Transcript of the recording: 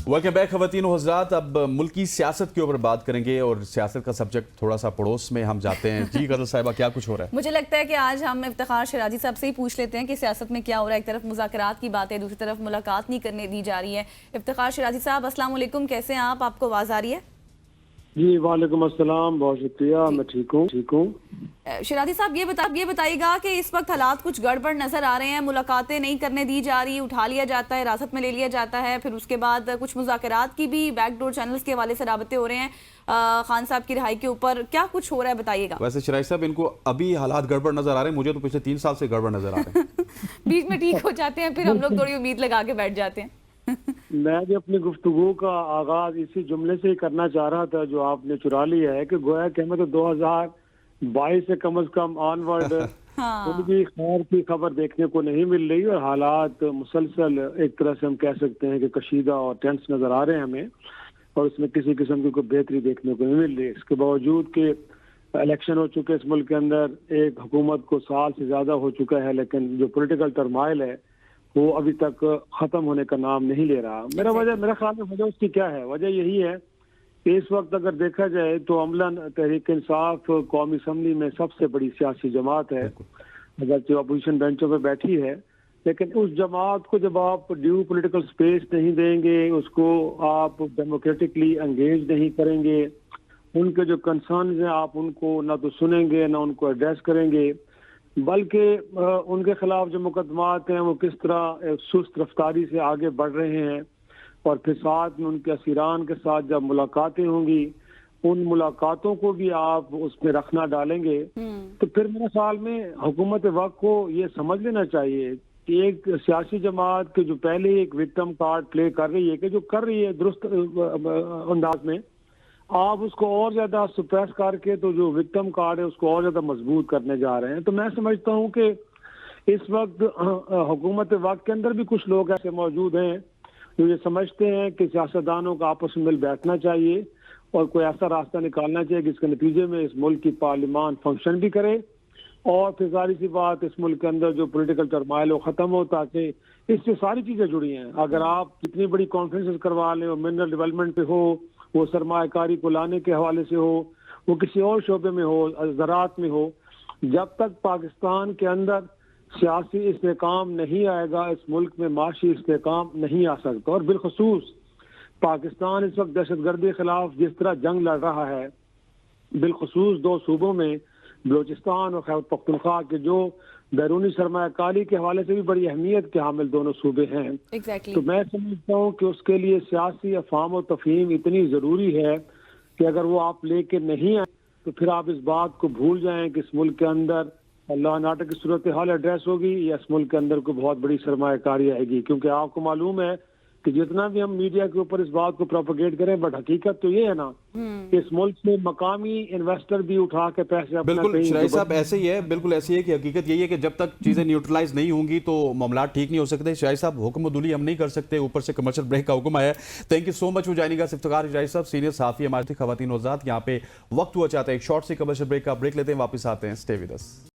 Welcome back ख़वातीन और हज़रात। अब मुल्की सियासत के ऊपर बात करेंगे और सियासत का सब्जेक्ट थोड़ा सा पड़ोस में हम जाते हैं। जी गज़ल साहिबा, क्या कुछ हो रहा है? मुझे लगता है कि आज हम इफ्तिखार शिराजी साहब से ही पूछ लेते हैं कि सियासत में क्या हो रहा है। एक तरफ मुज़ाकरात की बात है, दूसरी तरफ मुलाकात नहीं करने दी जा रही है। इफ्तिखार शिराजी साहब, अस्सलाम वालेकुम, कैसे हैं आप? आपको आवाज़ आ रही है? जी वालेकुम अस्सलाम, बहुत शुक्रिया, मैं ठीक हूँ। शिराजी साहब, ये बताइएगा कि इस वक्त हालात कुछ गड़बड़ नजर आ रहे हैं। मुलाकातें नहीं करने दी जा रही, उठा लिया जाता है, हिरासत में ले लिया जाता है, फिर उसके बाद कुछ मुज़ाकरात की भी बैकडोर चैनल्स के हवाले से राबते हो रहे हैं खान साहब की रिहाई के ऊपर। क्या कुछ हो रहा है, बताइएगा। वैसे शिराजी साहब, इनको अभी हालात गड़बड़ नजर आ रहे हैं, मुझे तो पिछले 3 साल से गड़बड़ नजर आ रहे हैं। बीच में ठीक हो जाते हैं, फिर हम लोग थोड़ी उम्मीद लगा के बैठ जाते हैं। मैं भी अपनी गुफ्तगू का आगाज इसी जुमले से ही करना चाह रहा था जो आपने चुरा लिया है कि गोया कि हमें तो 2022 से कम ऑनवर्ड उनकी खैर की खबर देखने को नहीं मिल रही और हालात मुसलसल एक तरह से हम कह सकते हैं कि कशीदा और टेंस नजर आ रहे हैं हमें, और उसमें किसी किस्म की कोई बेहतरी देखने को नहीं मिल रही। इसके बावजूद कि इलेक्शन हो चुके इस मुल्क के अंदर, एक हुकूमत को साल से ज्यादा हो चुका है, लेकिन जो पॉलिटिकल टर्माइल है वो अभी तक खत्म होने का नाम नहीं ले रहा। मेरा ख्याल में वजह उसकी क्या है? वजह यही है कि इस वक्त अगर देखा जाए तो अमलन तहरीक इंसाफ कौमी असम्बली में सबसे बड़ी सियासी जमात है, अगर अपोजिशन बेंचों पे बैठी है, लेकिन उस जमात को जब आप ड्यू पॉलिटिकल स्पेस नहीं देंगे, उसको आप डेमोक्रेटिकली एंगेज नहीं करेंगे, उनके जो कंसर्न्स हैं आप उनको ना तो सुनेंगे ना उनको एड्रेस करेंगे, बल्कि उनके खिलाफ जो मुकदमात हैं वो किस तरह सुस्त रफ्तारी से आगे बढ़ रहे हैं, और फिर साथ में उनके असीरान के साथ जब मुलाकातें होंगी उन मुलाकातों को भी आप उसमें रखना डालेंगे, तो फिर मेरे ख्याल में हुकूमत वक्त को ये समझ लेना चाहिए कि एक सियासी जमात के जो पहले एक विक्टिम कार्ड प्ले कर रही है, कि जो कर रही है दुरुस्त अंदाज में, आप उसको और ज्यादा सुप्रेस करके तो जो विक्टिम कार्ड है उसको और ज्यादा मजबूत करने जा रहे हैं। तो मैं समझता हूं कि इस वक्त हुकूमत वक्त के अंदर भी कुछ लोग ऐसे मौजूद हैं जो ये समझते हैं कि सियासतदानों को आपस में मिल बैठना चाहिए और कोई ऐसा रास्ता निकालना चाहिए जिसके नतीजे में इस मुल्क की पार्लियामान फंक्शन भी करे, और फिर सारी सी बात इस मुल्क के अंदर जो पॉलिटिकल टर्माइल हो खत्म हो, ताकि इससे सारी चीजें जुड़ी हैं। अगर आप कितनी बड़ी कॉन्फ्रेंसेस करवा लें, मिनरल डेवलपमेंट पे हो, वो सरमायाकारी को लाने के हवाले से हो, वो किसी और शोबे में हो, ज़राअत में हो, जब तक पाकिस्तान के अंदर सियासी इस्तेकाम नहीं आएगा, इस मुल्क में माशी इस्तेकाम नहीं आ सकता। और बिलखसूस पाकिस्तान इस वक्त दहशतगर्दी के खिलाफ जिस तरह जंग लड़ रहा है, बिलखसूस 2 सूबों में बलोचिस्तान और खैबर पख्तूनख्वा के जो बैरूनी सरमायाकारी के हवाले से भी बड़ी अहमियत के हामिल दोनों सूबे हैं। तो मैं समझता हूँ कि उसके लिए सियासी अफाम और तफहीम इतनी ज़रूरी है कि अगर वो आप लेके नहीं आए तो फिर आप इस बात को भूल जाएं कि इस मुल्क के अंदर अल्लाह नाटक की सूरत हाल एड्रेस होगी या इस मुल्क के अंदर कोई बहुत बड़ी सरमायाकारी आएगी। क्योंकि आपको मालूम है कि जितना भी हम मीडिया के ऊपर इस बात को प्रोपेगेट करें, बट हकीकत तो ये है ना कि इस मुल्क में मकामी इन्वेस्टर भी उठा के पैसे अपना बिल्कुल शिराजी साहब, ऐसे ही है, बिल्कुल ऐसी है कि हकीकत यही है कि जब तक चीजें न्यूट्रलाइज नहीं होंगी तो मामला ठीक नहीं हो सकते। शिराजी साहब, हुक्म दुली हम नहीं कर सकते, ऊपर से कमर्शियल ब्रेक का हुक्म आया है। Thank you so much for joining us Iftikhar Shirazi साहब, सीनियर सहाफी हमारे थे ख़वातीन और हज़रात। यहाँ पे वक्त हुआ चाहता है एक शॉर्ट से कमर्शियल ब्रेक का, ब्रेक लेते हैं, वापस आते हैं। Stay with us.